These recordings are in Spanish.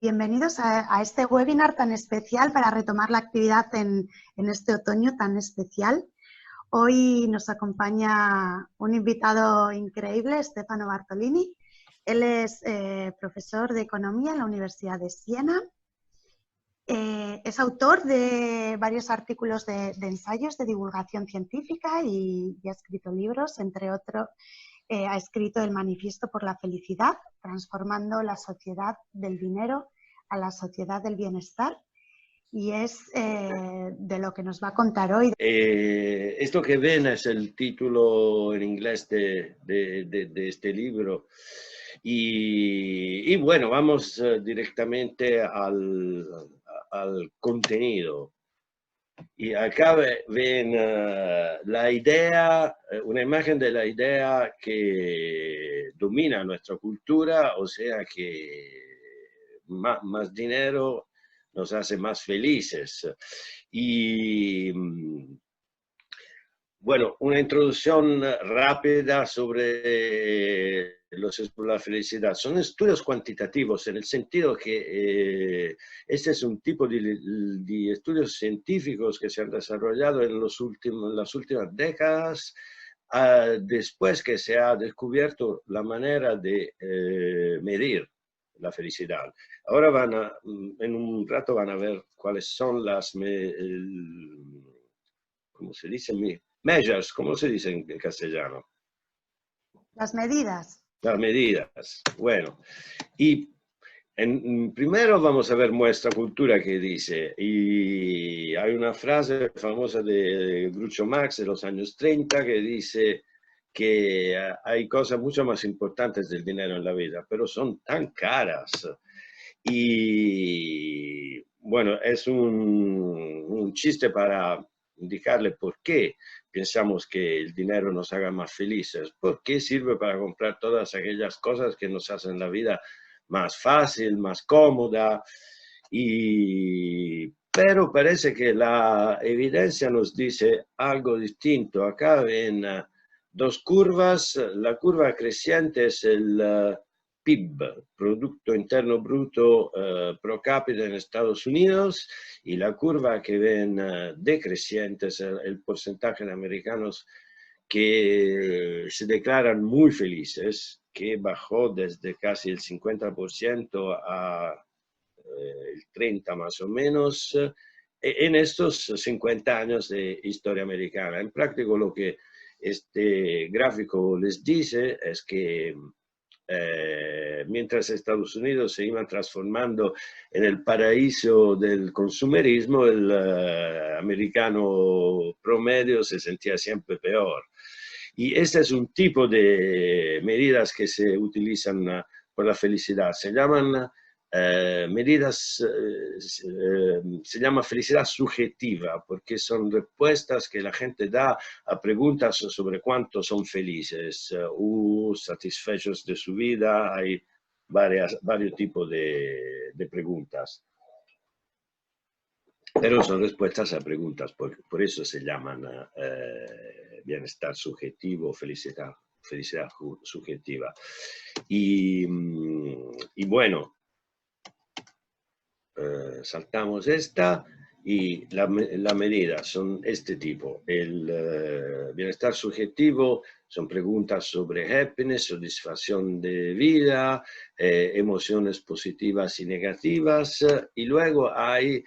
Bienvenidos a este webinar tan especial para retomar la actividad en este otoño tan especial. Hoy nos acompaña un invitado increíble, Stefano Bartolini. Él es profesor de Economía en la Universidad de Siena. Es autor de varios artículos de ensayos de divulgación científica y ha escrito libros, entre otros. Ha escrito el Manifiesto por la Felicidad, transformando la sociedad del dinero a la sociedad del bienestar, y es de lo que nos va a contar hoy. Esto que ven es el título en inglés de este libro. Y bueno, vamos directamente al contenido. Y acá ven la idea, una imagen de la idea que domina nuestra cultura, o sea que más dinero nos hace más felices. Y bueno, una introducción rápida sobre la felicidad. Son estudios cuantitativos en el sentido que este es un tipo de estudios científicos que se han desarrollado en las últimas décadas, después que se ha descubierto la manera de medir la felicidad. Ahora en un rato van a ver cuáles son las, ¿cómo se dice? Measures, ¿cómo se dice en castellano? Las medidas. Las medidas. Bueno, y primero vamos a ver nuestra cultura que dice, y hay una frase famosa de Groucho Marx de los años 30 que dice que hay cosas mucho más importantes del dinero en la vida, pero son tan caras. Y bueno, es un chiste para indicarle por qué pensamos que el dinero nos haga más felices, por qué sirve para comprar todas aquellas cosas que nos hacen la vida más fácil, más cómoda, pero parece que la evidencia nos dice algo distinto. Acá ven dos curvas, la curva creciente es el PIB, Producto Interno Bruto pro cápita en Estados Unidos, y la curva que ven decreciente es el porcentaje de americanos que se declaran muy felices, que bajó desde casi el 50% a el 30% más o menos, en estos 50 años de historia americana. En práctica lo que este gráfico les dice es que mientras Estados Unidos se iba transformando en el paraíso del consumerismo, el americano promedio se sentía siempre peor. Y este es un tipo de medidas que se utilizan por la felicidad. Se llaman medidas, se llama felicidad subjetiva, porque son respuestas que la gente da a preguntas sobre cuánto son felices o satisfechos de su vida. Hay varios tipos de preguntas. Pero son respuestas a preguntas, por eso se llaman bienestar subjetivo, felicidad subjetiva. Y bueno, saltamos esta, y la medida son este tipo. El bienestar subjetivo son preguntas sobre happiness, satisfacción de vida, emociones positivas y negativas, y luego hay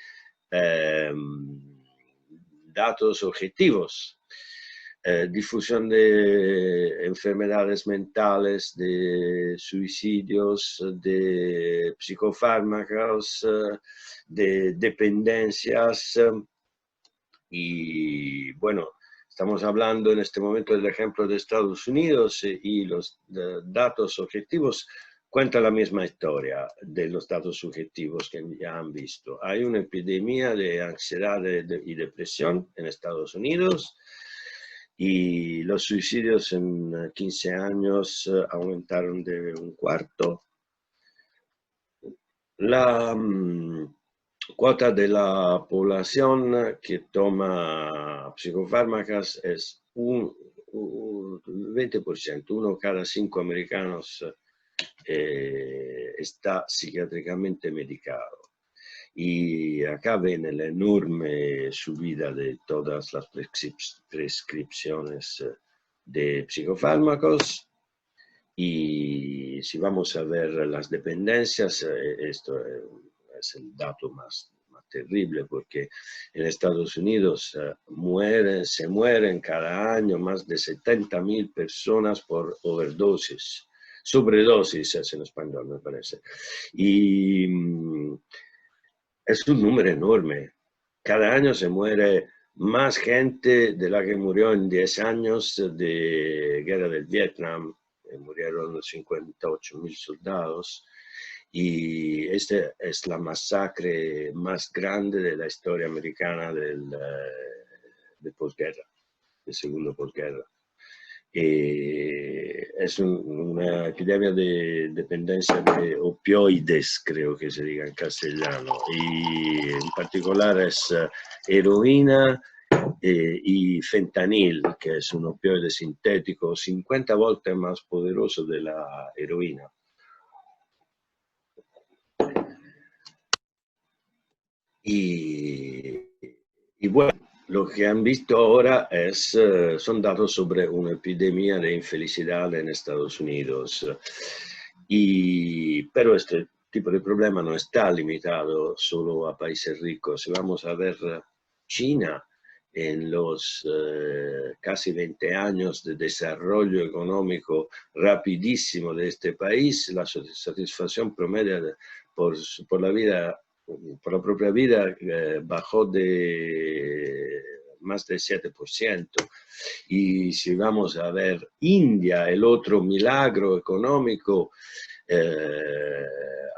datos objetivos, difusión de enfermedades mentales, de suicidios, de psicofármacos, de dependencias. Y bueno, estamos hablando en este momento del ejemplo de Estados Unidos, y los datos objetivos cuenta la misma historia de los datos subjetivos que ya han visto. Hay una epidemia de ansiedad y depresión en Estados Unidos, y los suicidios en 15 años aumentaron de un cuarto. La cuota de la población que toma psicofármacos es un 20%, uno cada 5 americanos está psiquiátricamente medicado. Y acá viene la enorme subida de todas las prescripciones de psicofármacos. Y si vamos a ver las dependencias, esto es el dato más terrible, porque en Estados Unidos se mueren cada año más de 70.000 personas por overdosis, sobredosis es en español, me parece. Y es un número enorme. Cada año se muere más gente de la que murió en 10 años de guerra del Vietnam. Murieron 58.000 soldados. Y esta es la masacre más grande de la historia americana de posguerra, de segundo posguerra. Es una epidemia de dependencia de opioides, creo que se diga en castellano, y en particular es heroína y fentanil, que es un opioide sintético 50 veces más poderoso de la heroína. Y bueno, lo que han visto ahora son datos sobre una epidemia de infelicidad en Estados Unidos. Pero este tipo de problema no está limitado solo a países ricos. Si vamos a ver China, en los casi 20 años de desarrollo económico rapidísimo de este país, la satisfacción promedio por la propia vida bajó de más del 7%. Y si vamos a ver India, el otro milagro económico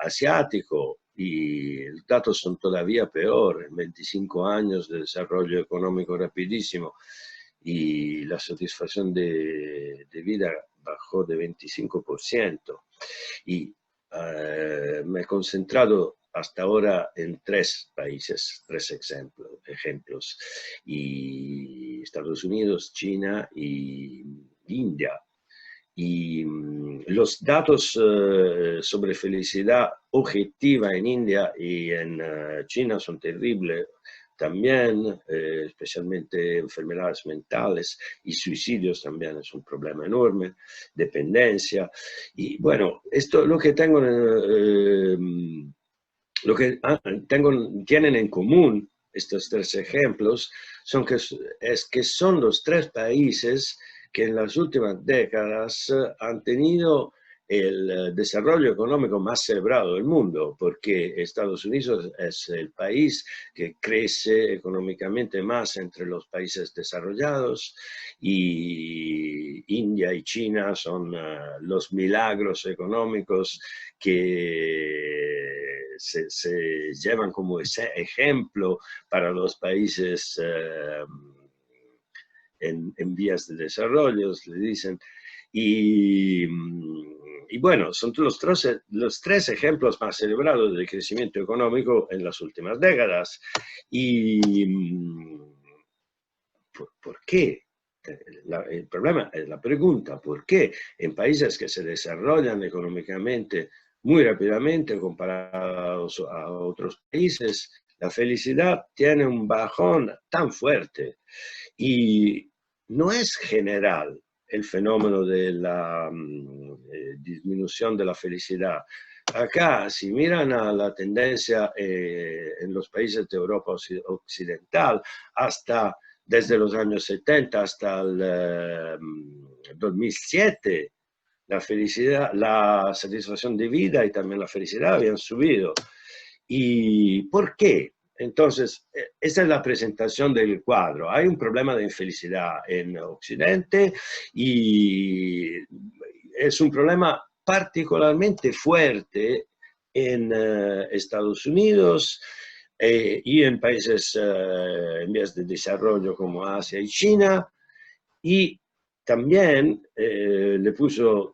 asiático, y los datos son todavía peor, en 25 años de desarrollo económico rapidísimo, y la satisfacción de vida bajó de 25%. Y me he concentrado hasta ahora en 3 países, 3 ejemplos, y Estados Unidos, China y India. Y los datos sobre felicidad objetiva en India y en China son terribles también, especialmente enfermedades mentales y suicidios también es un problema enorme, dependencia. Y bueno, esto lo que tengo, tienen en común estos 3 ejemplos es que son los 3 países que en las últimas décadas han tenido el desarrollo económico más celebrado del mundo, porque Estados Unidos es el país que crece económicamente más entre los países desarrollados, y India y China son los milagros económicos que se llevan como ese ejemplo para los países en vías de desarrollo, le dicen. Y bueno, son los 3 ejemplos más celebrados de crecimiento económico en las últimas décadas. ¿Y por qué? El problema es la pregunta, ¿por qué en países que se desarrollan económicamente muy rápidamente comparados a otros países, la felicidad tiene un bajón tan fuerte? Y no es general el fenómeno de la disminución de la felicidad. Acá, si miran a la tendencia en los países de Europa occidental, desde los años 70 hasta el 2007, la felicidad, la satisfacción de vida y también la felicidad habían subido. ¿Y por qué? Entonces, esta es la presentación del cuadro. Hay un problema de infelicidad en Occidente y es un problema particularmente fuerte en Estados Unidos y en países en vías de desarrollo como Asia y China. Y también le puso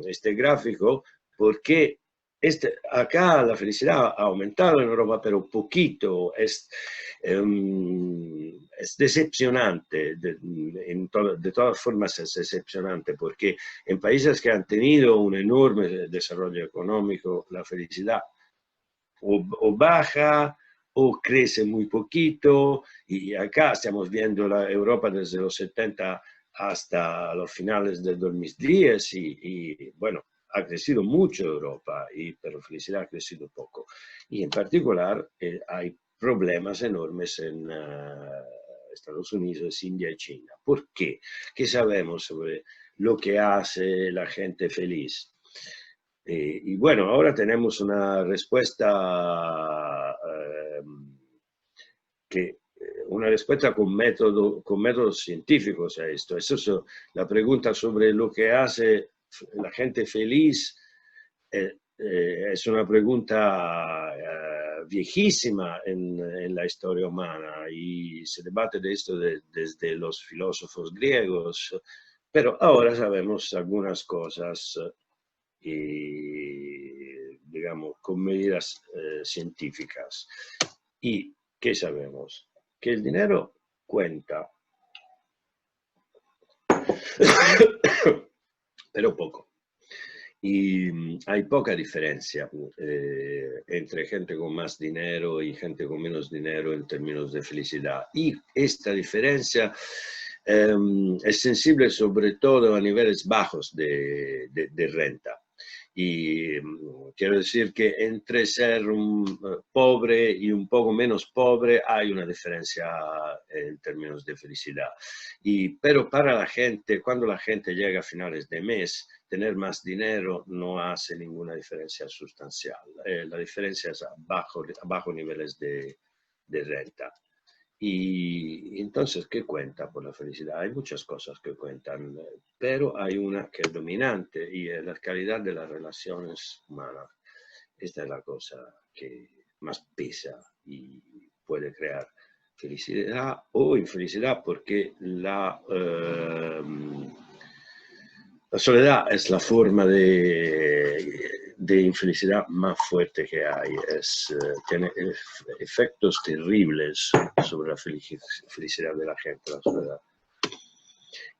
este gráfico porque acá la felicidad ha aumentado en Europa, pero poquito. Es decepcionante, de todas formas es decepcionante, porque en países que han tenido un enorme desarrollo económico, la felicidad o baja o crece muy poquito, y acá estamos viendo la Europa desde los 70 hasta los finales del 2010 y bueno, ha crecido mucho Europa, pero felicidad ha crecido poco. Y en particular hay problemas enormes en Estados Unidos, India y China. ¿Por qué? ¿Qué sabemos sobre lo que hace la gente feliz? Y bueno, ahora tenemos una respuesta una respuesta con métodos científicos a esto. Eso es la pregunta sobre lo que hace la gente feliz. Es una pregunta viejísima en la historia humana y se debate de esto desde los filósofos griegos, pero ahora sabemos algunas cosas y, digamos, con medidas científicas. ¿Y qué sabemos? Que el dinero cuenta, pero poco. Y hay poca diferencia entre gente con más dinero y gente con menos dinero en términos de felicidad. Y esta diferencia es sensible sobre todo a niveles bajos de renta. Y quiero decir que entre ser un pobre y un poco menos pobre hay una diferencia en términos de felicidad. Pero para la gente, cuando la gente llega a finales de mes, tener más dinero no hace ninguna diferencia sustancial. La diferencia es a bajo niveles de renta. Y entonces, ¿qué cuenta por la felicidad? Hay muchas cosas que cuentan, pero hay una que es dominante y es la calidad de las relaciones humanas. Esta es la cosa que más pesa y puede crear felicidad o infelicidad, porque la soledad es la forma de infelicidad más fuerte que hay. Tiene efectos terribles sobre la felicidad de la gente, la soledad.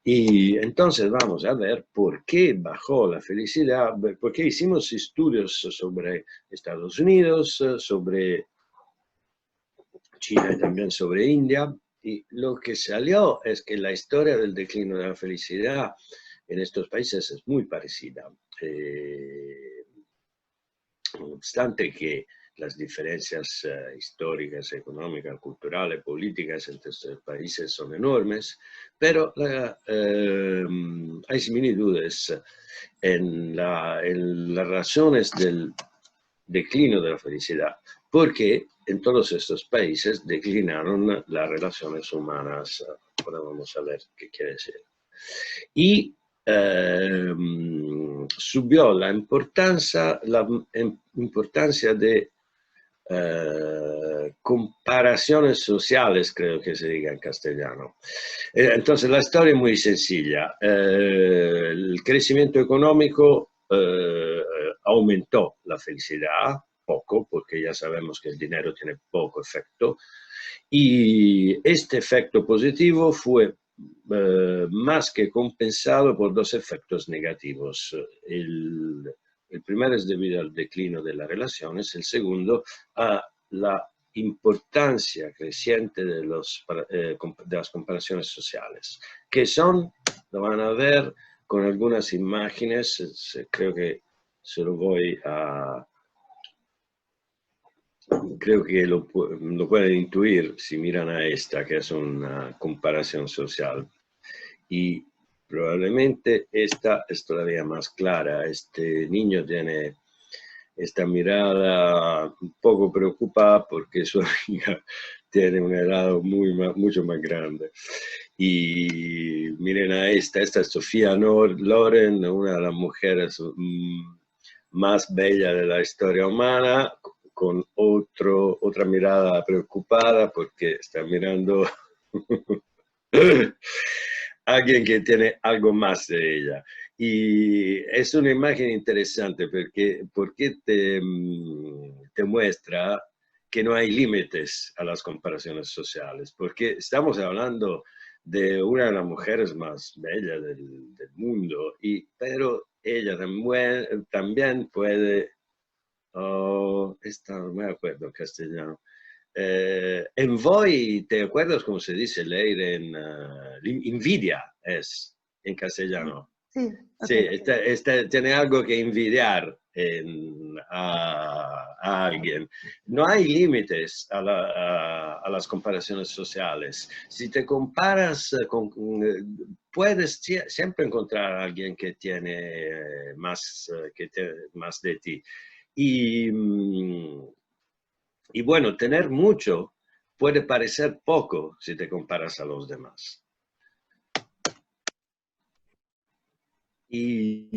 Y entonces vamos a ver por qué bajó la felicidad, porque hicimos estudios sobre Estados Unidos, sobre China y también sobre India, y lo que salió es que la historia del declino de la felicidad en estos países es muy parecida. No obstante que las diferencias históricas, económicas, culturales, políticas entre estos países son enormes, pero hay similitudes en las razones del declino de la felicidad, porque en todos estos países declinaron las relaciones humanas. Ahora vamos a ver qué quiere decir. Y subió la importancia de comparaciones sociales, creo que se diga en castellano. Entonces la historia es muy sencilla. El crecimiento económico aumentó la felicidad, poco, porque ya sabemos que el dinero tiene poco efecto, y este efecto positivo fue más que compensado por dos efectos negativos. El primero es debido al declino de las relaciones, el segundo a la importancia creciente de las comparaciones sociales, que son, lo van a ver con algunas imágenes, creo que se lo voy a... Creo que lo pueden intuir si miran a esta, que es una comparación social. Y probablemente esta es todavía más clara. Este niño tiene esta mirada un poco preocupada porque su amiga tiene un helado mucho más grande. Y miren a esta es Sofía Loren, una de las mujeres más bellas de la historia humana, con otra mirada preocupada porque está mirando a alguien que tiene algo más de ella. Y es una imagen interesante porque te muestra que no hay límites a las comparaciones sociales, porque estamos hablando de una de las mujeres más bellas del mundo, pero ella también puede, no me acuerdo en castellano. En voi, ¿te acuerdas cómo se dice leer en invidia es en castellano? Sí, ok. Sí, tiene algo que envidiar a alguien. No hay límites a las comparaciones sociales. Si te comparas puedes siempre encontrar a alguien que tiene más de ti. Y, y bueno, tener mucho puede parecer poco si te comparas a los demás. Y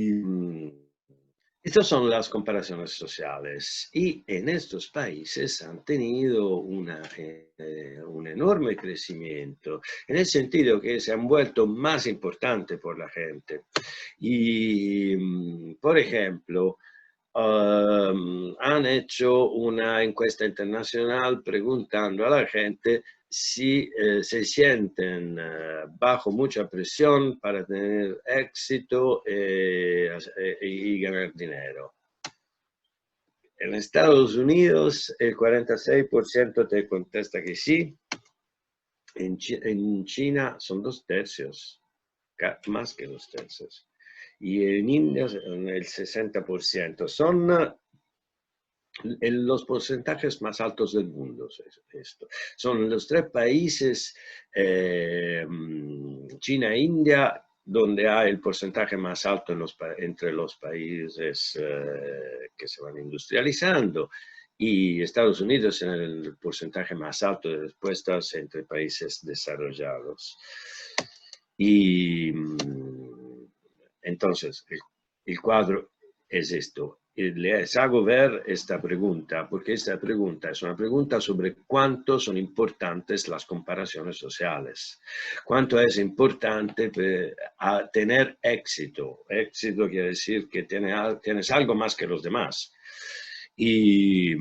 estas son las comparaciones sociales y en estos países han tenido un enorme crecimiento, en el sentido que se han vuelto más importantes por la gente. Y, por ejemplo, han hecho una encuesta internacional preguntando a la gente si se sienten bajo mucha presión para tener éxito y ganar dinero. En Estados Unidos el 46% te contesta que sí. En China son 2/3, más que 2/3. Y en India el 60%. Son los porcentajes más altos del mundo. Esto. Son los 3 países, China e India, donde hay el porcentaje más alto entre los países que se van industrializando, y Estados Unidos en el porcentaje más alto de respuestas entre países desarrollados. Y entonces, el cuadro es esto. Les hago ver esta pregunta, porque esta pregunta es una pregunta sobre cuánto son importantes las comparaciones sociales. Cuánto es importante tener éxito. Éxito quiere decir que tienes algo más que los demás. Y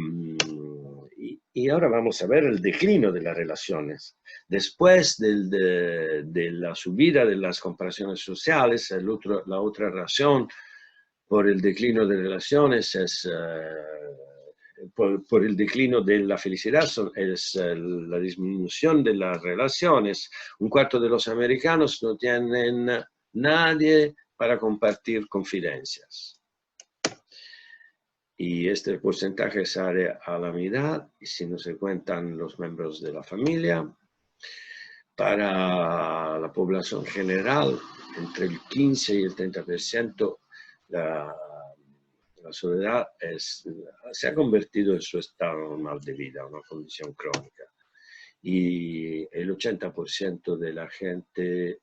ahora vamos a ver el declino de las relaciones. Después de la subida de las comparaciones sociales, la otra razón por el declino de relaciones es por el declino de la felicidad, es la disminución de las relaciones. 1/4 de los americanos no tienen nadie para compartir confidencias. Y este porcentaje sale a la mitad, y si no se cuentan los miembros de la familia. Para la población general, entre el 15 y el 30%, la soledad se ha convertido en su estado normal de vida, una condición crónica. Y el 80% de la gente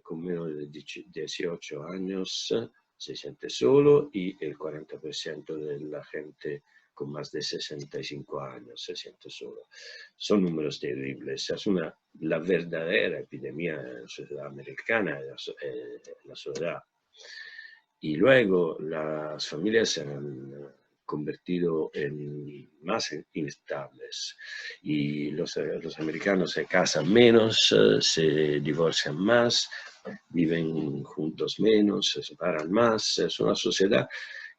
con menos de 18 años se siente solo, y el 40% de la gente con más de 65 años se siente solo. Son números terribles. Es la verdadera epidemia en la sociedad americana, la soledad. Y luego las familias se han convertido en más inestables, y los americanos se casan menos, se divorcian más, viven juntos menos, se separan más. Es una sociedad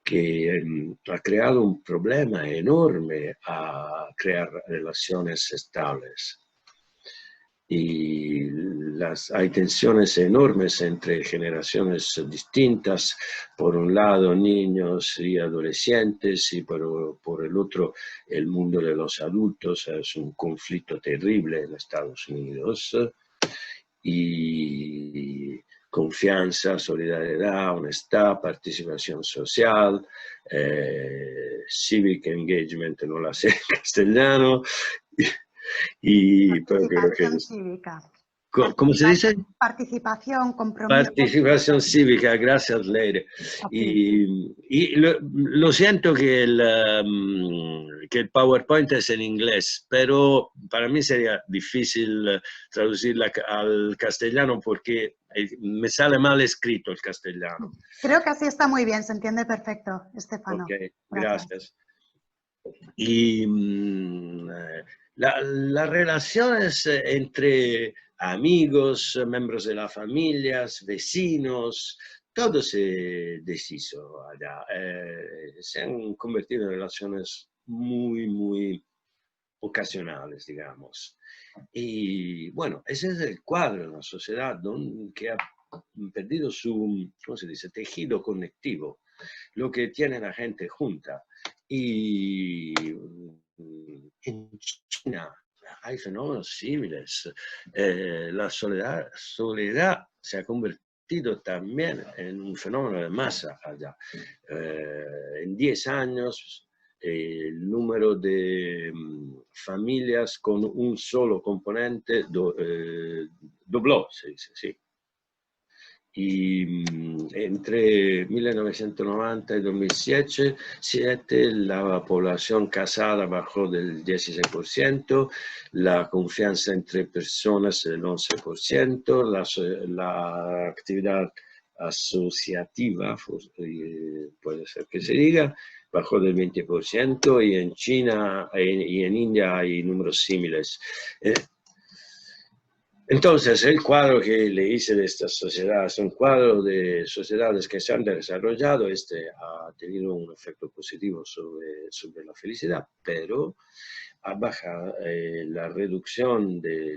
que ha creado un problema enorme a crear relaciones estables. Y hay tensiones enormes entre generaciones distintas. Por un lado, niños y adolescentes, y por el otro, el mundo de los adultos. Es un conflicto terrible en Estados Unidos. Y confianza, solidaridad, honestidad, participación social, civic engagement, no la sé en castellano. Pero creo que cívica. ¿Cómo se dice? Participación, compromiso. Participación cívica, gracias, Leire. Y lo siento que el PowerPoint es en inglés, pero para mí sería difícil traducirla al castellano, porque Me sale mal escrito el castellano. Creo que así está muy bien, se entiende perfecto, Stefano. Ok, Gracias. gracias. Y las relaciones entre amigos, miembros de las familias, vecinos, todo se deshizo allá. Se han convertido en relaciones muy, muy ocasionales, digamos. Y bueno, ese es el cuadro de una sociedad que ha perdido su, ¿cómo se dice?, tejido conectivo, lo que tiene la gente junta. Y en China hay fenómenos similares. La soledad se ha convertido también en un fenómeno de masa allá. En 10 años el número de familias con un solo componente dobló, se dice, sí. Y entre 1990 y 2007 la población casada bajó del 16%, la confianza entre personas del 11%, la actividad asociativa, puede ser que se diga, bajó del 20%, y en China y en India hay números similares. Entonces, el cuadro que le hice de esta sociedad es un cuadro de sociedades que se han desarrollado. Este ha tenido un efecto positivo sobre la felicidad, pero ha bajado la reducción de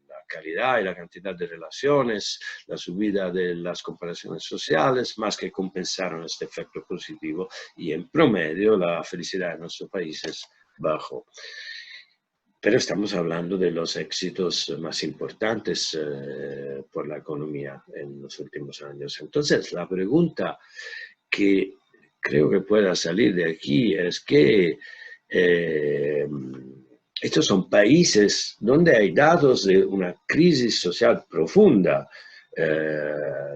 la calidad y la cantidad de relaciones, la subida de las comparaciones sociales, más que compensaron este efecto positivo, y en promedio la felicidad en nuestros países bajó. Pero estamos hablando de los éxitos más importantes por la economía en los últimos años. Entonces, la pregunta que creo que pueda salir de aquí es que estos son países donde hay datos de una crisis social profunda.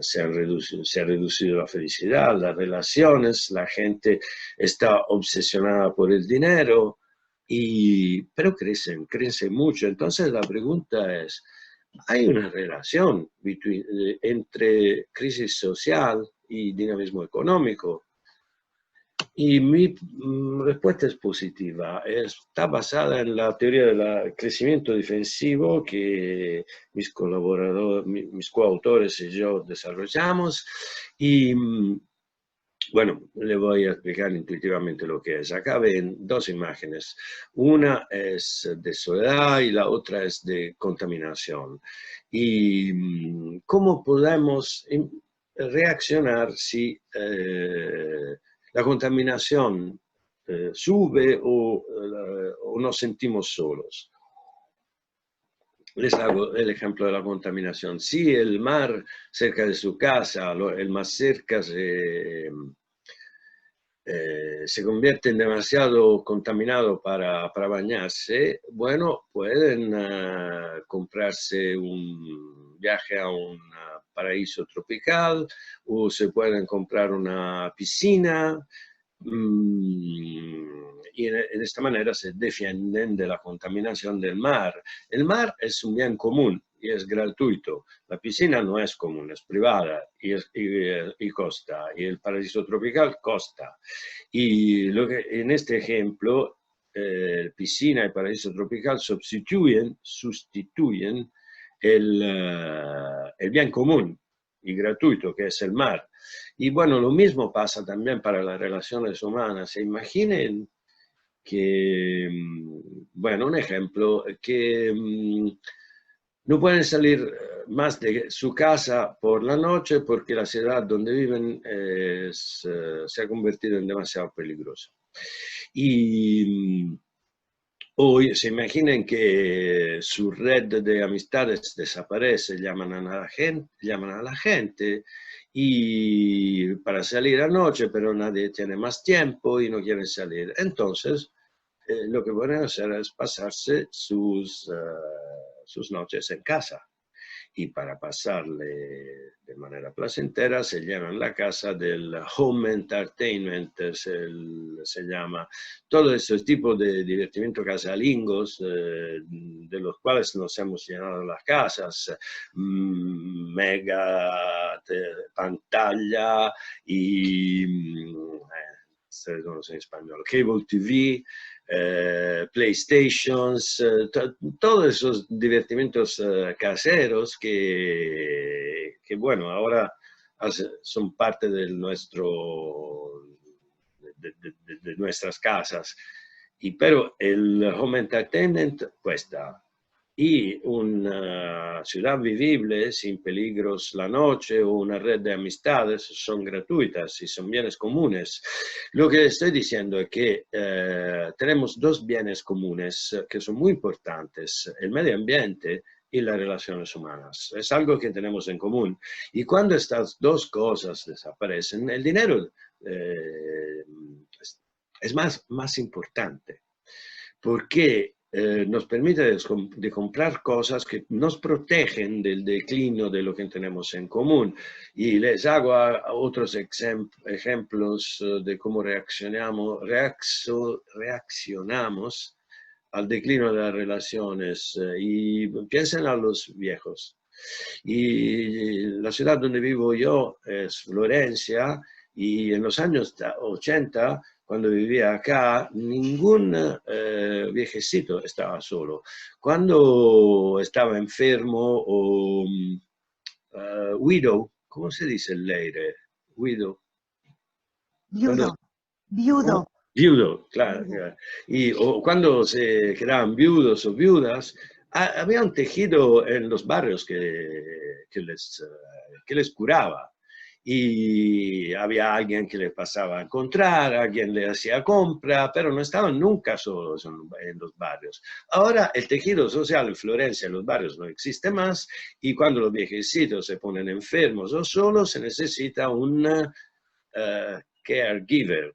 Se ha reducido la felicidad, las relaciones, la gente está obsesionada por el dinero. Pero crecen mucho. Entonces la pregunta es, ¿hay una relación entre crisis social y dinamismo económico? Y mi respuesta es positiva. Está basada en la teoría del crecimiento defensivo que mis colaboradores, mis coautores y yo desarrollamos. Y bueno, le voy a explicar intuitivamente lo que es. Acá ven dos imágenes. Una es de soledad y la otra es de contaminación. Y cómo podemos reaccionar si la contaminación sube o nos sentimos solos. Les hago el ejemplo de la contaminación. Si el mar cerca de su casa, el más cerca se convierte en demasiado contaminado para bañarse, bueno, pueden comprarse un viaje a un paraíso tropical, o se pueden comprar una piscina, y de esta manera se defienden de la contaminación del mar. El mar es un bien común y es gratuito. La piscina no es común, es privada y costa. Y el paraíso tropical costa. Y en este ejemplo, piscina y paraíso tropical sustituyen el bien común y gratuito que es el mar. Y bueno, lo mismo pasa también para las relaciones humanas. Se imaginen que, bueno, un ejemplo, que no pueden salir más de su casa por la noche porque la ciudad donde viven se ha convertido en demasiado peligrosa. Y hoy se imaginen que su red de amistades desaparece, llaman a la gente y para salir anoche, pero nadie tiene más tiempo y no quieren salir. Entonces, lo que pueden hacer es pasarse sus noches en casa. y para pasarle de manera placentera se llenan la casa del home entertainment, se llama, todo ese tipo de divertimiento casalingos, de los cuales nos hemos llenado las casas, mega pantalla y, no sé en español, cable TV, PlayStations, todos esos divertimientos caseros que, bueno, ahora son parte de nuestras casas. Pero el home entertainment cuesta. Y una ciudad vivible, sin peligros la noche, o una red de amistades son gratuitas y son bienes comunes. Lo que estoy diciendo es que tenemos dos bienes comunes que son muy importantes: el medio ambiente y las relaciones humanas. Es algo que tenemos en común. Y cuando estas dos cosas desaparecen, el dinero es más importante, porque nos permite de comprar cosas que nos protegen del declino de lo que tenemos en común. Y les hago otros ejemplos de cómo reaccionamos al declino de las relaciones. Y piensen a los viejos. Y la ciudad donde vivo yo es Florencia, y en los años 80, cuando vivía acá, ningún viejecito estaba solo. Cuando estaba enfermo o widow, ¿cómo se dice el leire? Widow. Viudo. Viudo. Viudo, claro. O cuando se quedaban viudos o viudas, había un tejido en los barrios que les curaba. Y había alguien que les pasaba a encontrar, alguien le hacía compra, pero no estaban nunca solos en los barrios. Ahora el tejido social en Florencia, en los barrios, no existe más, y cuando los viejecitos se ponen enfermos o solos, se necesita un caregiver.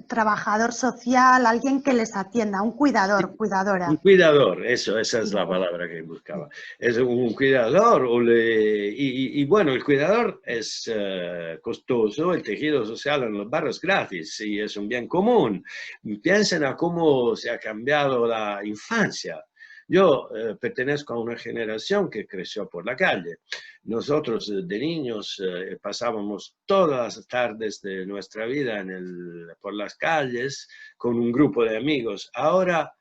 Trabajador social, alguien que les atienda, un cuidador, cuidadora. Un cuidador, esa es la palabra que buscaba. Es un cuidador, y bueno, el cuidador es costoso, el tejido social en los barrios gratis, y es un bien común. Piensen a cómo se ha cambiado la infancia. Yo pertenezco a una generación que creció por la calle. Nosotros de niños pasábamos todas las tardes de nuestra vida por las calles con un grupo de amigos. Ahora,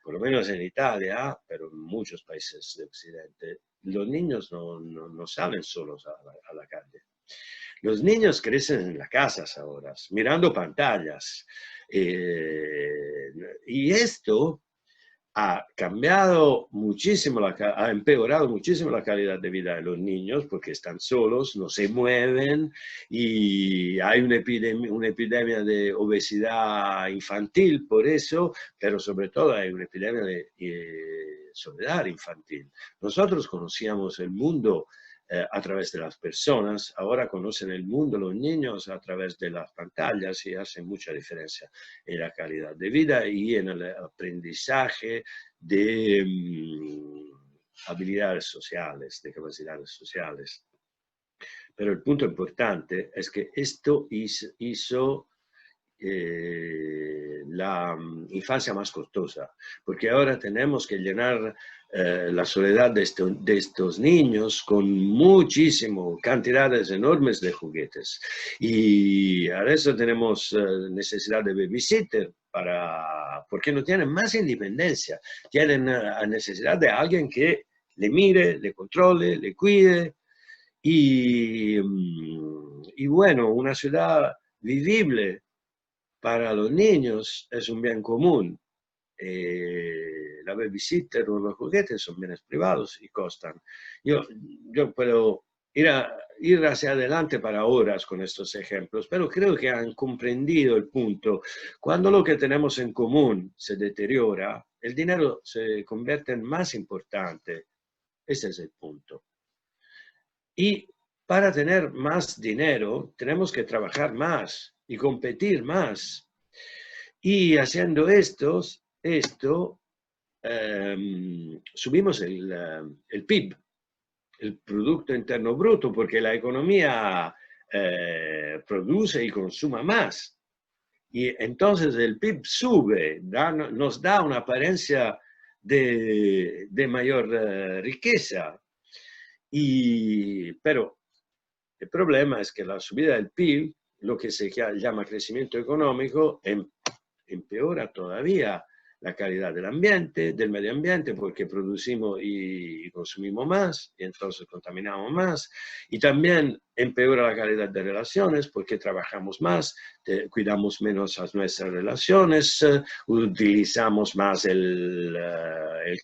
por lo menos en Italia, pero en muchos países de Occidente, los niños no salen solos a la calle. Los niños crecen en las casas ahora, mirando pantallas. Y esto ha cambiado muchísimo, ha empeorado muchísimo la calidad de vida de los niños, porque están solos, no se mueven, y hay una epidemia de obesidad infantil por eso, pero sobre todo hay una epidemia de soledad infantil. Nosotros conocíamos el mundo a través de las personas, ahora conocen el mundo los niños a través de las pantallas, y hace mucha diferencia en la calidad de vida y en el aprendizaje de habilidades sociales, de capacidades sociales. Pero el punto importante es que esto hizo la infancia más costosa, porque ahora tenemos que llenar la soledad de estos niños con muchísimas cantidades enormes de juguetes. Y a eso tenemos necesidad de babysitter, porque no tienen más independencia, tienen necesidad de alguien que le mire, le controle, le cuide. Y bueno, una ciudad vivible para los niños es un bien común. La babysitter o los juguetes son bienes privados y costan. Yo puedo ir hacia adelante para horas con estos ejemplos, pero creo que han comprendido el punto. Cuando lo que tenemos en común se deteriora, el dinero se convierte en más importante. Ese es el punto. Y para tener más dinero, tenemos que trabajar más y competir más. Y haciendo esto subimos el PIB, el Producto Interno Bruto, porque la economía produce y consuma más. Y entonces el PIB sube, nos da una apariencia de mayor riqueza. Pero el problema es que la subida del PIB, lo que se llama crecimiento económico, empeora todavía la calidad del medio ambiente, porque producimos y consumimos más, y entonces contaminamos más, y también empeora la calidad de relaciones, porque trabajamos más, cuidamos menos a nuestras relaciones, utilizamos más el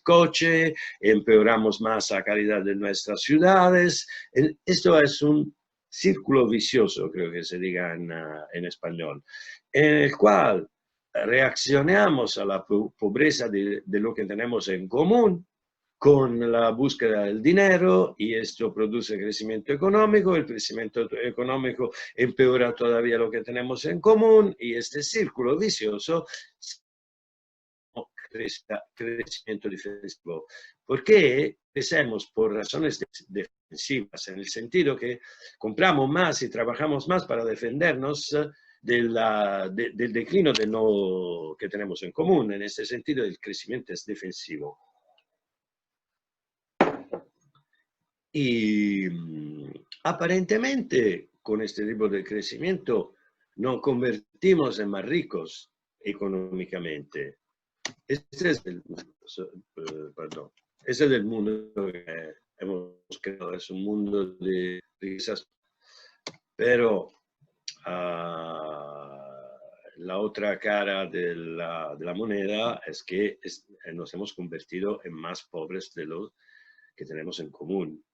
coche, empeoramos más la calidad de nuestras ciudades. Esto es un círculo vicioso, creo que se diga en español, en el cual reaccionamos a la pobreza de lo que tenemos en común con la búsqueda del dinero, y esto produce crecimiento económico. El crecimiento económico empeora todavía lo que tenemos en común, y este círculo vicioso crecimiento defensivo. ¿Por qué crecemos? Por razones defensivas, en el sentido que compramos más y trabajamos más para defendernos del declino que tenemos en común. En ese sentido, el crecimiento es defensivo. Y aparentemente, con este tipo de crecimiento, nos convertimos en más ricos económicamente. Este es el mundo que hemos creado, es un mundo de riquezas, pero la otra cara de la moneda es que nos hemos convertido en más pobres de lo que tenemos en común.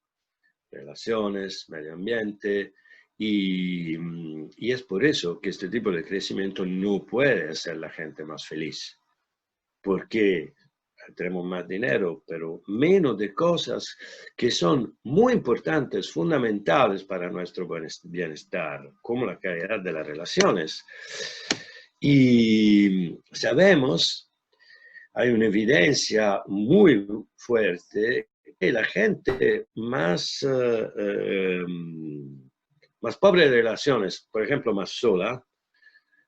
Relaciones, medio ambiente, y es por eso que este tipo de crecimiento no puede hacer la gente más feliz, porque tenemos más dinero, pero menos de cosas que son muy importantes, fundamentales para nuestro bienestar, como la calidad de las relaciones. Y sabemos, hay una evidencia muy fuerte, que la gente más pobre de relaciones, por ejemplo, más sola,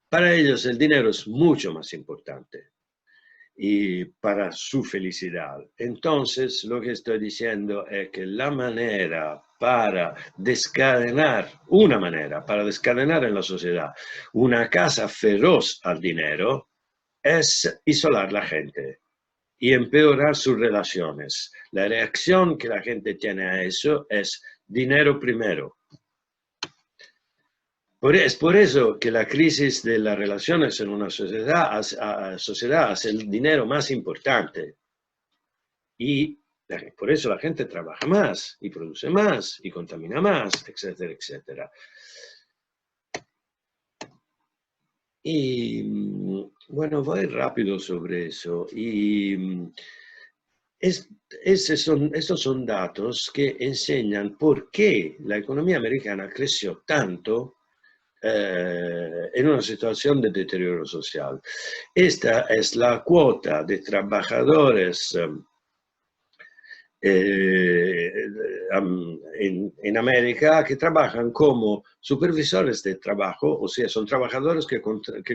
para ellos el dinero es mucho más importante y para su felicidad. Entonces, lo que estoy diciendo es que una manera para desencadenar en la sociedad una caza feroz al dinero es isolar la gente y empeorar sus relaciones. La reacción que la gente tiene a eso es dinero primero. Es por eso que la crisis de las relaciones en una sociedad hace el dinero más importante. Y por eso la gente trabaja más y produce más y contamina más, etcétera, etcétera. Y bueno, voy rápido sobre eso. Y estos son datos que enseñan por qué la economía americana creció tanto en una situación de deterioro social. Esta es la cuota de trabajadores en América que trabajan como supervisores de trabajo, o sea, son trabajadores que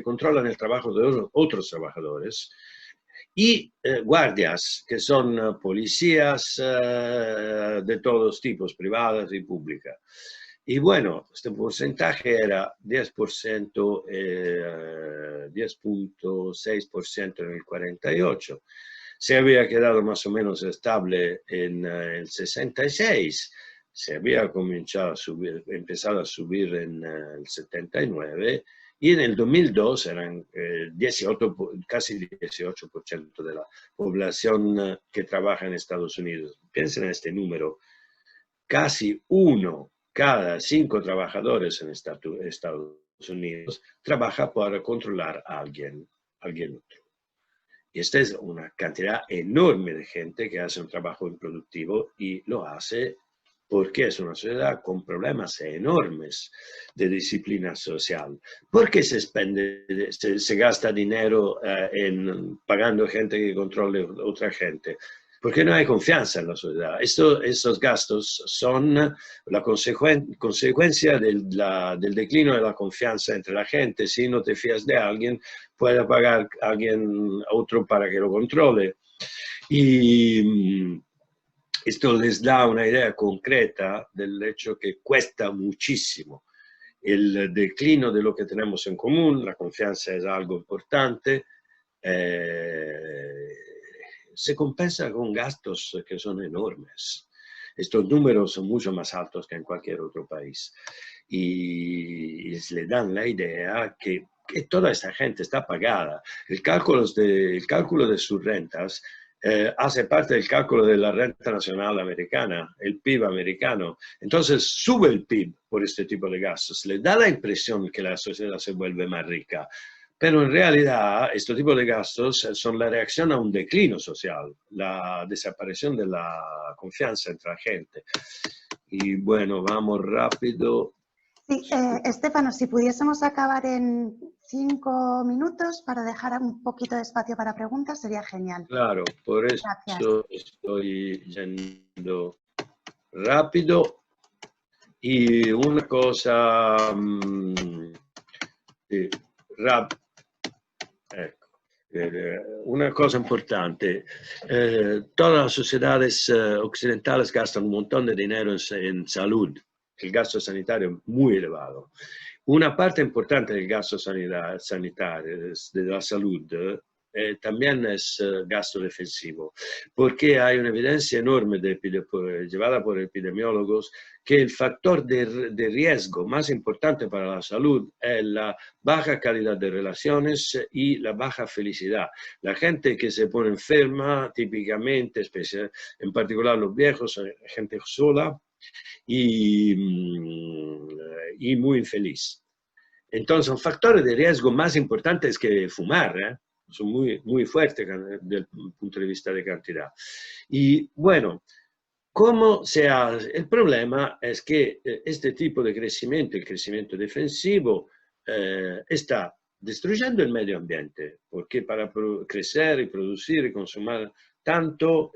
controlan el trabajo de otros trabajadores, y guardias, que son policías de todos tipos, privadas y públicas. Y bueno, este porcentaje era 10%, 10.6% en el 48. Se había quedado más o menos estable en el 66. Se había empezado a subir en el 79. Y en el 2002 eran casi 18% de la población que trabaja en Estados Unidos. Piensen en este número. Casi 1 cada 5 trabajadores en Estados Unidos trabaja para controlar a alguien otro. Y esta es una cantidad enorme de gente que hace un trabajo improductivo y lo hace porque es una sociedad con problemas enormes de disciplina social. ¿Por qué se gasta dinero pagando gente que controle otra gente? Porque no hay confianza en la sociedad. Estos gastos son la consecuencia del declino de la confianza entre la gente. Si no te fías de alguien, puede pagar a alguien otro para que lo controle. Y esto les da una idea concreta del hecho que cuesta muchísimo. El declino de lo que tenemos en común, la confianza es algo importante, se compensa con gastos que son enormes. Estos números son mucho más altos que en cualquier otro país. Y le dan la idea que toda esta gente está pagada. El cálculo de sus rentas hace parte del cálculo de la renta nacional americana, el PIB americano. Entonces sube el PIB por este tipo de gastos. Le da la impresión que la sociedad se vuelve más rica. Pero en realidad, este tipo de gastos son la reacción a un declino social, la desaparición de la confianza entre la gente. Y bueno, vamos rápido. Sí, Stefano, si pudiésemos acabar en 5 minutos para dejar un poquito de espacio para preguntas, sería genial. Claro, por eso Gracias. estoy yendo rápido. Y una cosa ecco, una cosa importante, todas las sociedades occidentales gastan un montón de dinero en salud. El gasto sanitario es muy elevado. Una parte importante del gasto sanitario, de la salud, también es gasto defensivo, porque hay una evidencia enorme llevada por epidemiólogos que el factor de riesgo más importante para la salud es la baja calidad de relaciones y la baja felicidad. La gente que se pone enferma, típicamente, en particular los viejos, gente sola y muy infeliz. Entonces, son factores de riesgo más importantes que fumar, son muy fuertes desde el punto de vista de cantidad. Y bueno, ¿cómo se hace? El problema es que este tipo de crecimiento, el crecimiento defensivo, está destruyendo el medio ambiente, porque para crecer y producir y consumir tanto,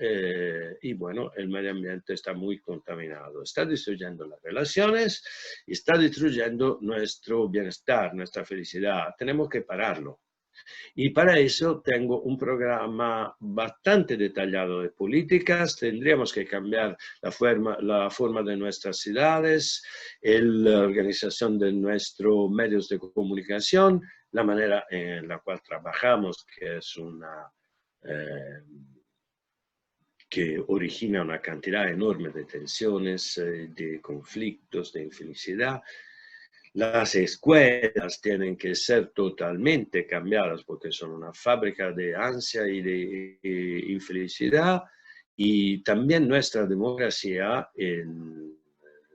y bueno, el medio ambiente está muy contaminado. Está destruyendo las relaciones y está destruyendo nuestro bienestar, nuestra felicidad. Tenemos que pararlo. Y para eso tengo un programa bastante detallado de políticas. Tendríamos que cambiar la forma de nuestras ciudades, la organización de nuestros medios de comunicación, la manera en la cual trabajamos, que es que origina una cantidad enorme de tensiones, de conflictos, de infelicidad. Las escuelas tienen que ser totalmente cambiadas porque son una fábrica de ansia y de infelicidad, y también nuestra democracia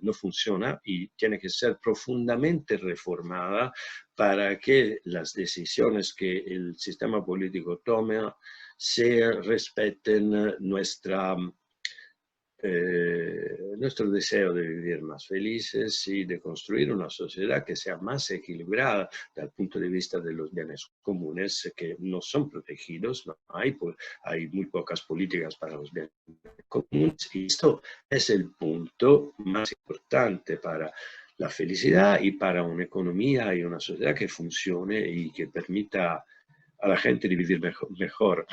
no funciona y tiene que ser profundamente reformada para que las decisiones que el sistema político tome se respeten nuestro deseo de vivir más felices y de construir una sociedad que sea más equilibrada desde el punto de vista de los bienes comunes que no son protegidos. No hay muy pocas políticas para los bienes comunes, y esto es el punto más importante para la felicidad y para una economía y una sociedad que funcione y que permita a la gente de vivir mejor.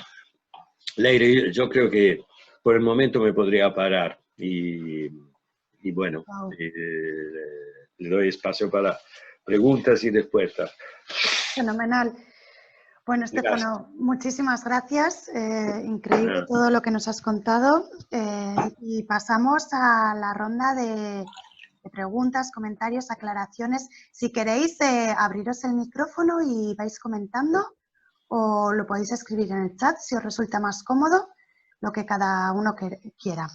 Leire, yo creo que por el momento me podría parar y bueno, Wow. le doy espacio para preguntas y respuestas. Fenomenal. Bueno, Gracias. Stefano, muchísimas gracias. Increíble todo lo que nos has contado. Y pasamos a la ronda de preguntas, comentarios, aclaraciones. Si queréis, abriros el micrófono y vais comentando, o lo podéis escribir en el chat si os resulta más cómodo, lo que cada uno quiera.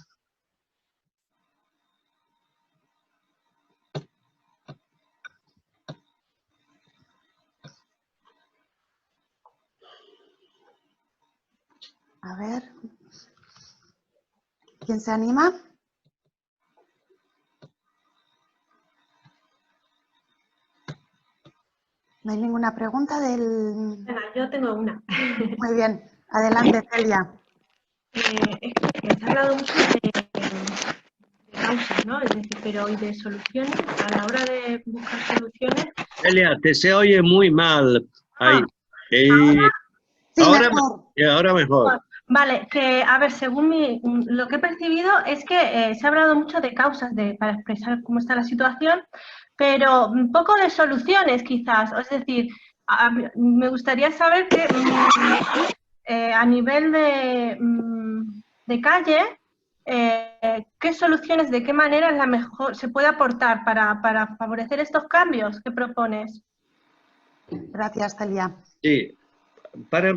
A ver, ¿quién se anima? ¿No hay ninguna pregunta del...? Venga, yo tengo una. Muy bien, adelante, Celia. Es que se ha hablado mucho de causas, ¿no? Es decir, pero ¿y de soluciones? A la hora de buscar soluciones. Celia, te se oye muy mal ahí. Sí, Ahora, mejor. ahora mejor. Vale, que a ver, según lo que he percibido es que se ha hablado mucho de causas para expresar cómo está la situación, pero un poco de soluciones quizás. Es decir, me gustaría saber que a nivel de calle, ¿qué soluciones, de qué manera es la mejor, se puede aportar para favorecer estos cambios que propones? Gracias, Celia. Sí, para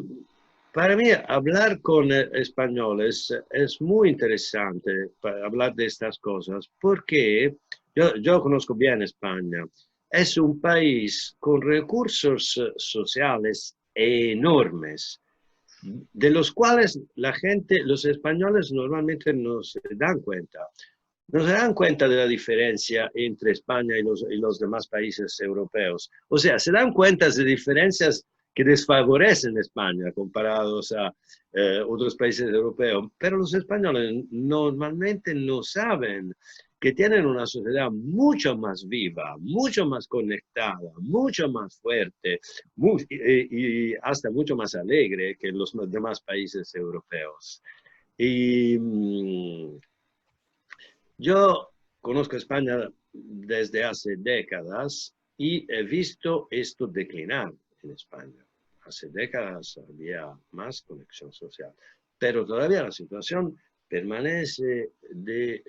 mí hablar con españoles es muy interesante para hablar de estas cosas porque yo conozco bien España. Es un país con recursos sociales enormes, de los cuales la gente, los españoles normalmente no se dan cuenta. No se dan cuenta de la diferencia entre España y los demás países europeos. O sea, se dan cuenta de diferencias que desfavorecen a España comparados a otros países europeos, pero los españoles normalmente no saben que tienen una sociedad mucho más viva, mucho más conectada, mucho más fuerte y hasta mucho más alegre que los demás países europeos. Y yo conozco España desde hace décadas y he visto esto declinar en España. Hace décadas había más conexión social, pero todavía la situación permanece de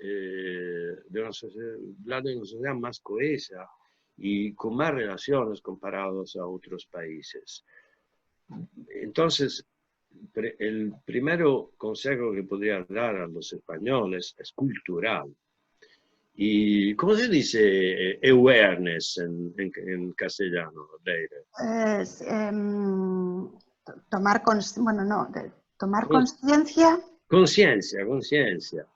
una sociedad más cohesa y con más relaciones comparados a otros países. Entonces, el primero consejo que podría dar a los españoles es cultural. ¿Y cómo se dice awareness en castellano, Leire? Tomar conciencia. Conciencia.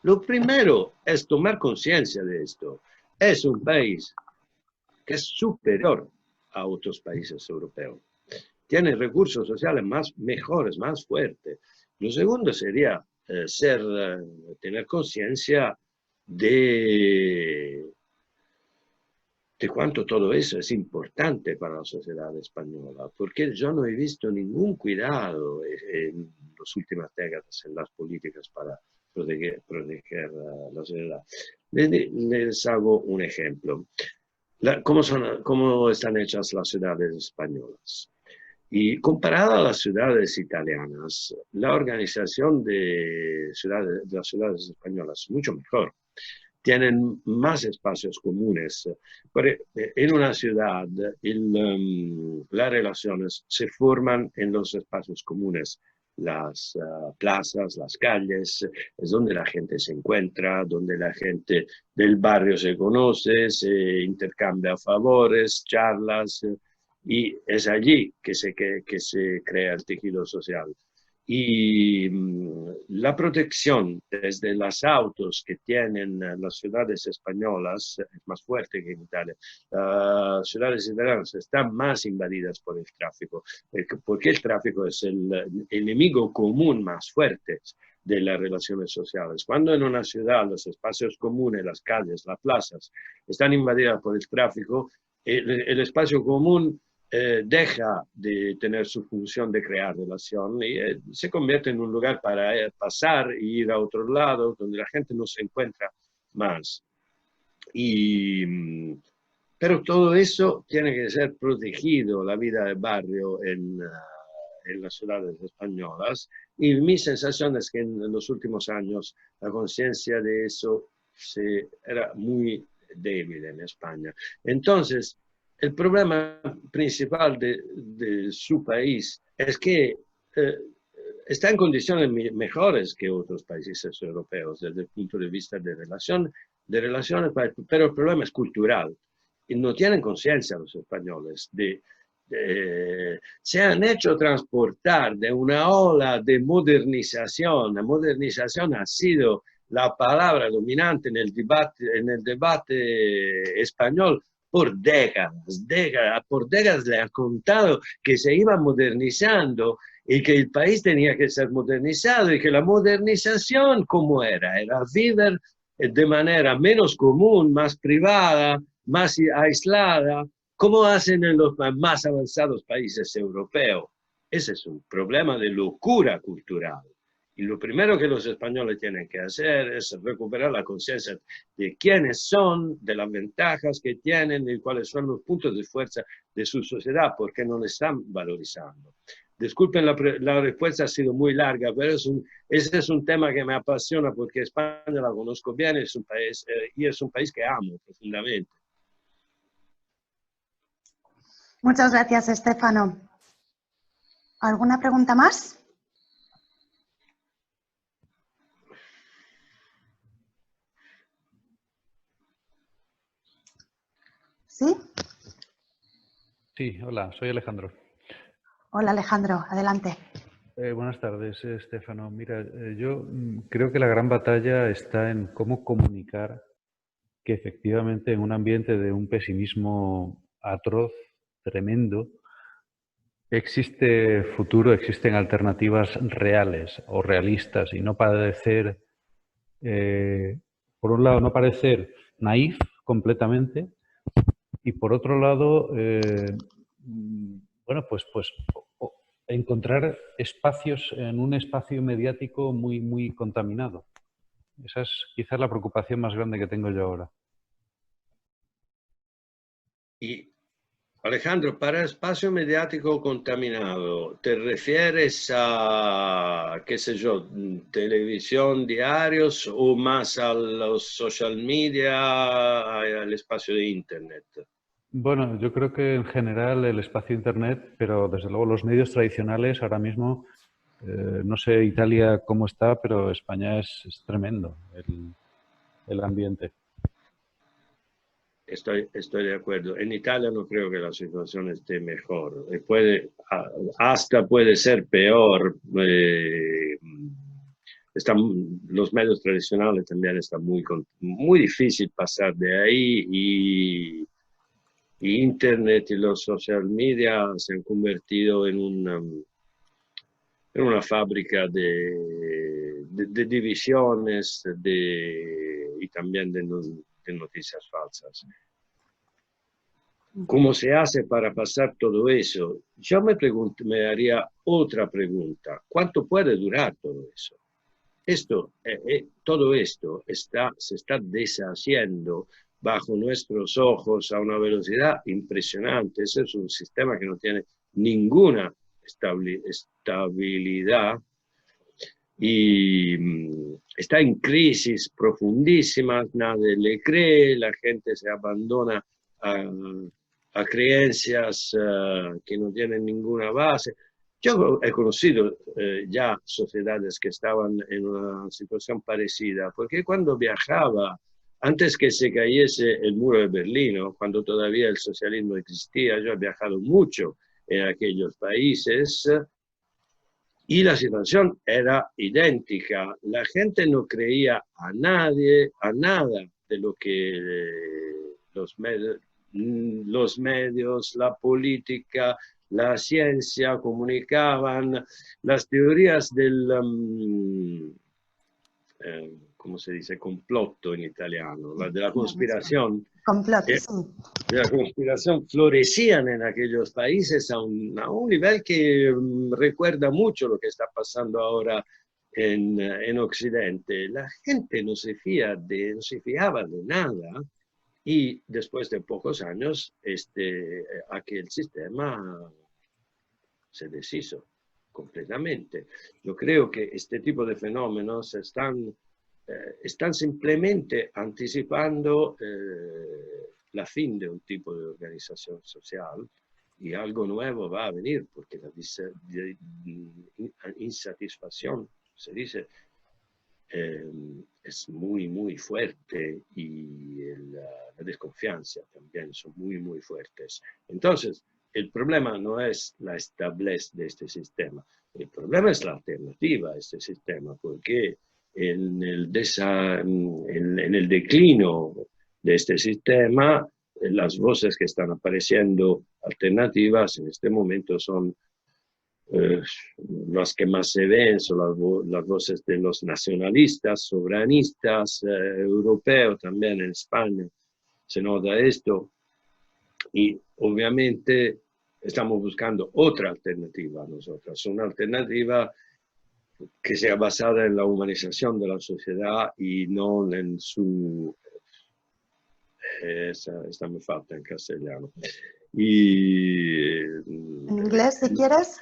Lo primero es tomar conciencia de esto. Es un país que es superior a otros países europeos. Tiene recursos sociales mejores, más fuertes. Lo segundo sería tener conciencia de cuánto todo eso es importante para la sociedad española, porque yo no he visto ningún cuidado en las últimas décadas en las políticas para proteger la sociedad. Les hago un ejemplo. ¿Cómo están hechas las ciudades españolas? Y comparada a las ciudades italianas, la organización de las ciudades españolas es mucho mejor. Tienen más espacios comunes. En una ciudad, las relaciones se forman en los espacios comunes. Las plazas, las calles, es donde la gente se encuentra, donde la gente del barrio se conoce, se intercambia favores, charlas, y es allí que se crea el tejido social. Y la protección desde los autos que tienen las ciudades españolas es más fuerte que en Italia. Las ciudades italianas están más invadidas por el tráfico, porque el tráfico es el enemigo común más fuerte de las relaciones sociales. Cuando en una ciudad los espacios comunes, las calles, las plazas, están invadidas por el tráfico, el espacio común deja de tener su función de crear relación y se convierte en un lugar para pasar e ir a otro lado, donde la gente no se encuentra más. Pero todo eso tiene que ser protegido, la vida de barrio en las ciudades españolas. Y mi sensación es que en los últimos años la conciencia de eso era muy débil en España. Entonces, el problema principal de su país es que está en condiciones mejores que otros países europeos desde el punto de vista de relaciones, pero el problema es cultural. Y no tienen conciencia los españoles se han hecho transportar de una ola de modernización. La modernización ha sido la palabra dominante en el debate español por décadas le han contado que se iba modernizando y que el país tenía que ser modernizado y que la modernización, ¿cómo era? Era vivir de manera menos común, más privada, más aislada, como hacen en los más avanzados países europeos. Ese es un problema de locura cultural. Y lo primero que los españoles tienen que hacer es recuperar la conciencia de quiénes son, de las ventajas que tienen y cuáles son los puntos de fuerza de su sociedad, porque no le están valorizando. Disculpen, la respuesta ha sido muy larga, pero ese es un tema que me apasiona porque España la conozco bien y es un país que amo profundamente. Muchas gracias, Stefano. ¿Alguna pregunta más? ¿Sí? Sí, hola, soy Alejandro. Hola, Alejandro, adelante. Buenas tardes, Stefano. Mira, yo creo que la gran batalla está en cómo comunicar que efectivamente en un ambiente de un pesimismo atroz, tremendo, existe futuro, existen alternativas reales o realistas y no parecer, por un lado, no parecer naif completamente y por otro lado, bueno, pues encontrar espacios en un espacio mediático muy, muy contaminado. Esa es quizás la preocupación más grande que tengo yo ahora. Y Alejandro, para espacio mediático contaminado, ¿te refieres a, qué sé yo, televisión, diarios o más a los social media, al espacio de Internet? Bueno, yo creo que en general el espacio Internet, pero desde luego los medios tradicionales ahora mismo, no sé Italia cómo está, pero España es tremendo el ambiente. Estoy de acuerdo. En Italia no creo que la situación esté mejor. Hasta puede ser peor. Los medios tradicionales también están muy difícil pasar de ahí y Internet y los social media se han convertido en una fábrica de divisiones y también de noticias falsas. ¿Cómo se hace para pasar todo eso? Yo me haría otra pregunta. ¿Cuánto puede durar todo eso? Todo esto se está deshaciendo bajo nuestros ojos a una velocidad impresionante. Ese es un sistema que no tiene ninguna estabilidad y está en crisis profundísimas, nadie le cree, la gente se abandona a creencias que no tienen ninguna base. Yo he conocido ya sociedades que estaban en una situación parecida, porque cuando viajaba, antes que se cayese el muro de Berlín, cuando todavía el socialismo existía, yo he viajado mucho en aquellos países y la situación era idéntica. La gente no creía a nadie, a nada de lo que los medios, la política, la ciencia comunicaban, las teorías del, ¿cómo se dice? Complotto en italiano, de la conspiración. Complotto, sí. De la conspiración florecían en aquellos países a un nivel que recuerda mucho lo que está pasando ahora en Occidente. La gente no se fiaba de nada y después de pocos años aquel sistema se deshizo completamente. Yo creo que este tipo de fenómenos están simplemente anticipando la fin de un tipo de organización social y algo nuevo va a venir porque la insatisfacción, se dice, es muy, muy fuerte y la desconfianza también son muy, muy fuertes. Entonces, el problema no es la establez de este sistema, el problema es la alternativa a este sistema, porque en el declino de este sistema, las voces que están apareciendo alternativas en este momento son las que más se ven, son las voces de los nacionalistas, soberanistas, europeos también en España. Se nota esto. Y obviamente estamos buscando otra alternativa nosotros, una alternativa que sea basada en la humanización de la sociedad y no en su... esta me falta en castellano. Y, ¿En inglés, si quieres?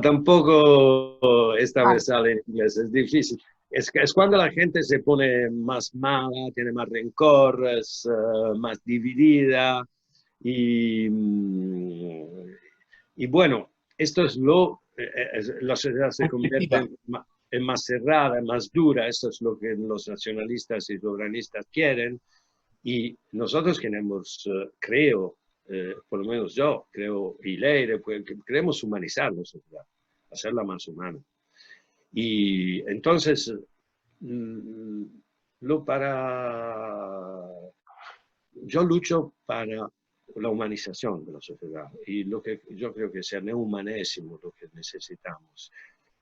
Tampoco esta Vale. me sale en inglés, es difícil. Es cuando la gente se pone más mala, tiene más rencor, es más dividida y bueno, esto es la sociedad se convierte en más cerrada, más dura, eso es lo que los nacionalistas y soberanistas quieren y nosotros queremos, creo, por lo menos yo creo, y Leire, pues, queremos humanizar la sociedad, hacerla más humana. Y entonces, yo lucho para la humanización de la sociedad y lo que yo creo que sea neohumanésimo lo que necesitamos.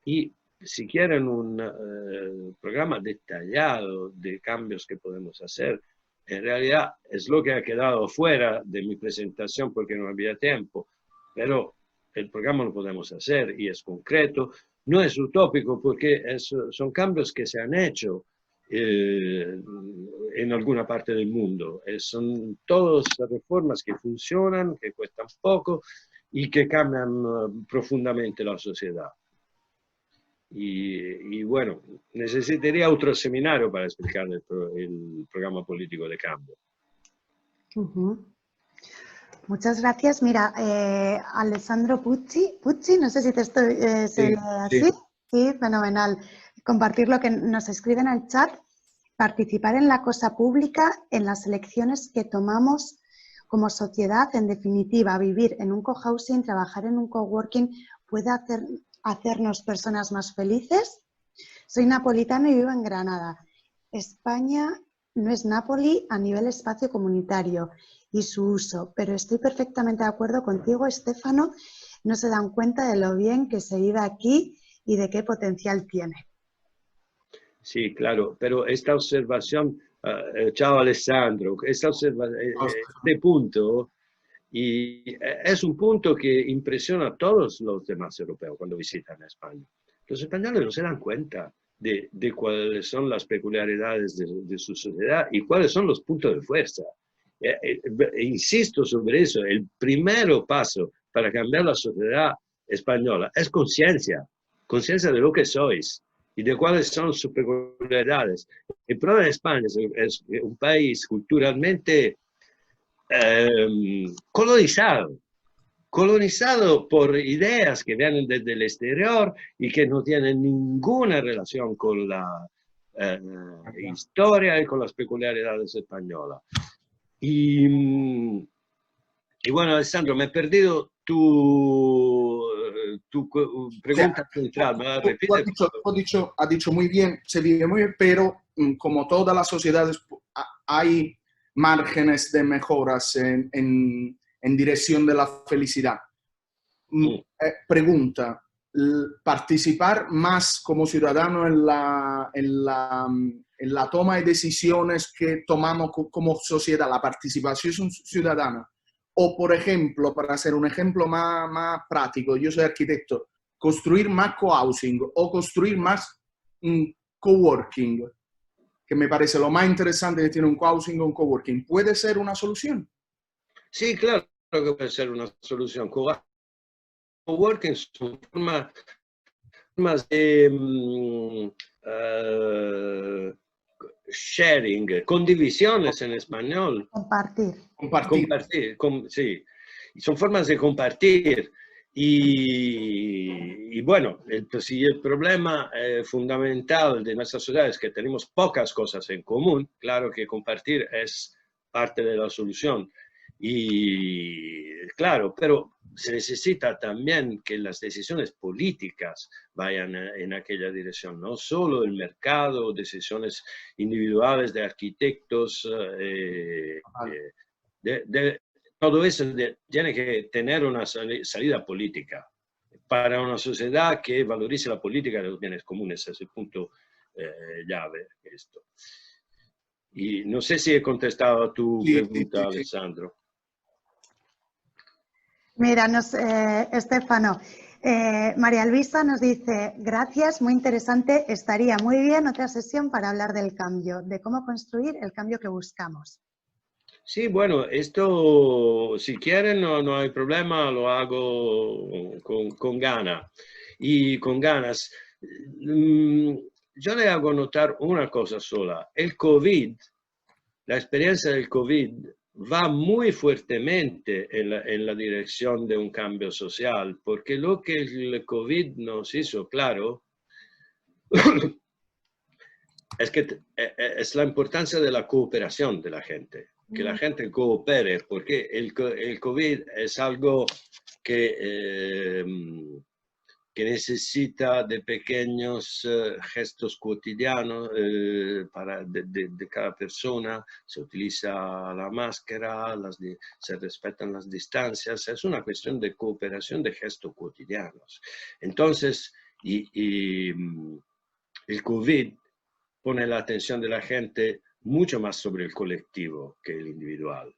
Y si quieren un programa detallado de cambios que podemos hacer, en realidad es lo que ha quedado fuera de mi presentación porque no había tiempo, pero el programa lo podemos hacer y es concreto, no es utópico porque son cambios que se han hecho en alguna parte del mundo. Son todas reformas que funcionan, que cuestan poco y que cambian profundamente la sociedad. Y bueno, necesitaría otro seminario para explicar el programa político de cambio. Muchas gracias. Mira, Alessandro Pucci, no sé si te estoy así. Sí, fenomenal. Compartir lo que nos escribe en el chat. Participar en la cosa pública, en las elecciones que tomamos como sociedad, en definitiva, vivir en un cohousing, trabajar en un coworking, puede hacernos personas más felices. Soy napolitano y vivo en Granada. España no es Nápoli a nivel espacio comunitario y su uso, pero estoy perfectamente de acuerdo contigo, Stefano. No se dan cuenta de lo bien que se vive aquí y de qué potencial tiene. Sí, claro, pero esta observación, ciao Alessandro, este punto, y es un punto que impresiona a todos los demás europeos cuando visitan España. Los españoles no se dan cuenta de cuáles son las peculiaridades de su sociedad y cuáles son los puntos de fuerza. Insisto sobre eso, el primer paso para cambiar la sociedad española es conciencia de lo que sois y de cuáles son sus peculiaridades. El problema de España es un país culturalmente colonizado por ideas que vienen desde el exterior y que no tienen ninguna relación con la historia y con las peculiaridades españolas. Y bueno, Alessandro, me he perdido tu pregunta central. ¿Me la repites? Ha dicho muy bien, se vive muy bien, pero como todas las sociedades hay márgenes de mejoras en dirección de la felicidad. Pregunta, participar más como ciudadano en la toma de decisiones que tomamos como sociedad, la participación ciudadana, o por ejemplo, para hacer un ejemplo más práctico, yo soy arquitecto, construir más cohousing o construir más coworking, que me parece lo más interesante que tiene un cohousing o un coworking, ¿puede ser una solución? Sí, claro que puede ser una solución. Coworking son formas de sharing, condivisiones en español. Compartir. Sí. Son formas de compartir. Y bueno, si el problema fundamental de nuestra sociedad es que tenemos pocas cosas en común, claro que compartir es parte de la solución. Y claro, pero se necesita también que las decisiones políticas vayan en aquella dirección, no solo el mercado, decisiones individuales de arquitectos todo eso tiene que tener una salida política para una sociedad que valorice la política de los bienes comunes. Es el punto llave esto. Y no sé si he contestado a tu pregunta, sí. Alessandro. Mira, Stefano, María Luisa nos dice, gracias, muy interesante, estaría muy bien otra sesión para hablar del cambio, de cómo construir el cambio que buscamos. Sí, bueno, esto, si quieren, no hay problema, lo hago con ganas. Y con ganas. Yo le hago notar una cosa sola. El COVID, la experiencia del COVID va muy fuertemente en la dirección de un cambio social, porque lo que el COVID nos hizo claro es que es la importancia de la cooperación de la gente, que la gente coopere, porque el COVID es algo que necesita de pequeños gestos cotidianos de cada persona. Se utiliza la máscara, se respetan las distancias. Es una cuestión de cooperación de gestos cotidianos. Entonces, el COVID pone la atención de la gente mucho más sobre el colectivo que el individual.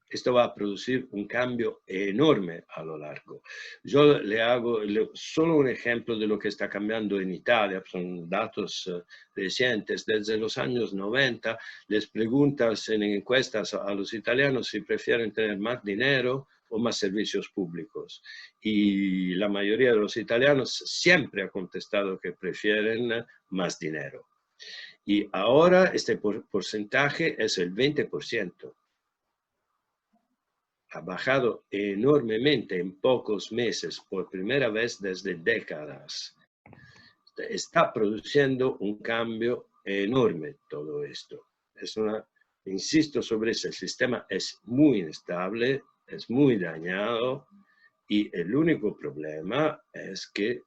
Esto va a producir un cambio enorme a lo largo. Yo le hago solo un ejemplo de lo que está cambiando en Italia. Son datos recientes. Desde los años 90, les preguntas en encuestas a los italianos si prefieren tener más dinero o más servicios públicos. Y la mayoría de los italianos siempre ha contestado que prefieren más dinero. Y ahora este porcentaje es el 20%. Ha bajado enormemente en pocos meses, por primera vez desde décadas. Está produciendo un cambio enorme todo esto. Insisto sobre eso, el sistema es muy inestable, es muy dañado y el único problema es que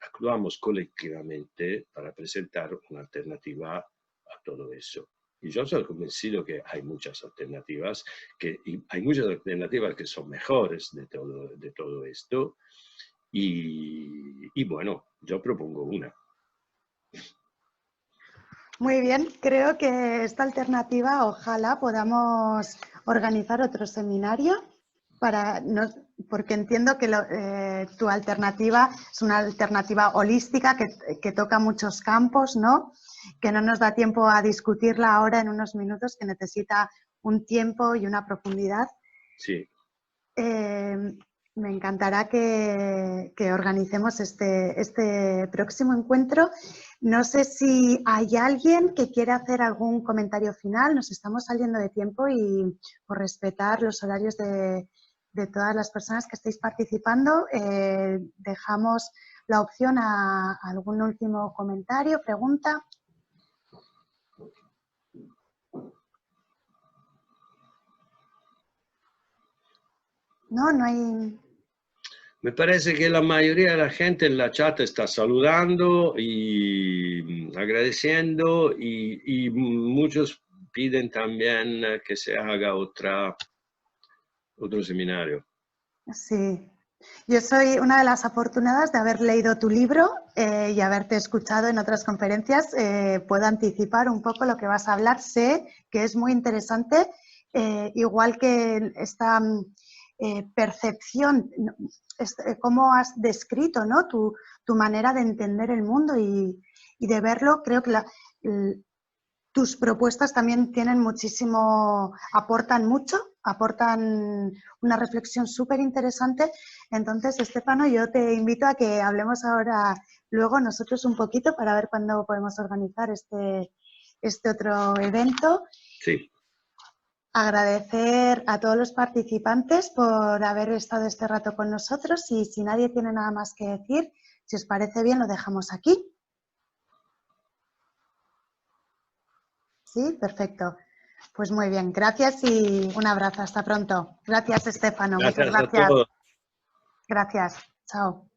actuamos colectivamente para presentar una alternativa a todo eso. Y yo soy convencido que hay muchas alternativas, que son mejores de todo esto. Y bueno, yo propongo una. Muy bien, creo que esta alternativa, ojalá podamos organizar otro seminario, porque entiendo que tu alternativa es una alternativa holística que toca muchos campos, ¿no? Que no nos da tiempo a discutirla ahora en unos minutos, que necesita un tiempo y una profundidad. Sí. Me encantará que organicemos este próximo encuentro. No sé si hay alguien que quiera hacer algún comentario final. Nos estamos saliendo de tiempo y por respetar los horarios de todas las personas que estáis participando, dejamos la opción a algún último comentario, pregunta. No hay... Me parece que la mayoría de la gente en la chat está saludando y agradeciendo y muchos piden también que se haga otro seminario. Sí, yo soy una de las afortunadas de haber leído tu libro y haberte escuchado en otras conferencias. Puedo anticipar un poco lo que vas a hablar. Sé que es muy interesante, igual que esta percepción, cómo has descrito, ¿no? tu manera de entender el mundo y de verlo. Creo que tus propuestas también tienen muchísimo, aportan mucho, aportan una reflexión súper interesante. Entonces, Stefano, yo te invito a que hablemos ahora, luego nosotros un poquito para ver cuándo podemos organizar este otro evento. Sí. Agradecer a todos los participantes por haber estado este rato con nosotros y si nadie tiene nada más que decir, si os parece bien, lo dejamos aquí. Sí, perfecto. Pues muy bien, gracias y un abrazo. Hasta pronto. Gracias, Stefano. Gracias Muchas gracias. a todos. Gracias. Chao.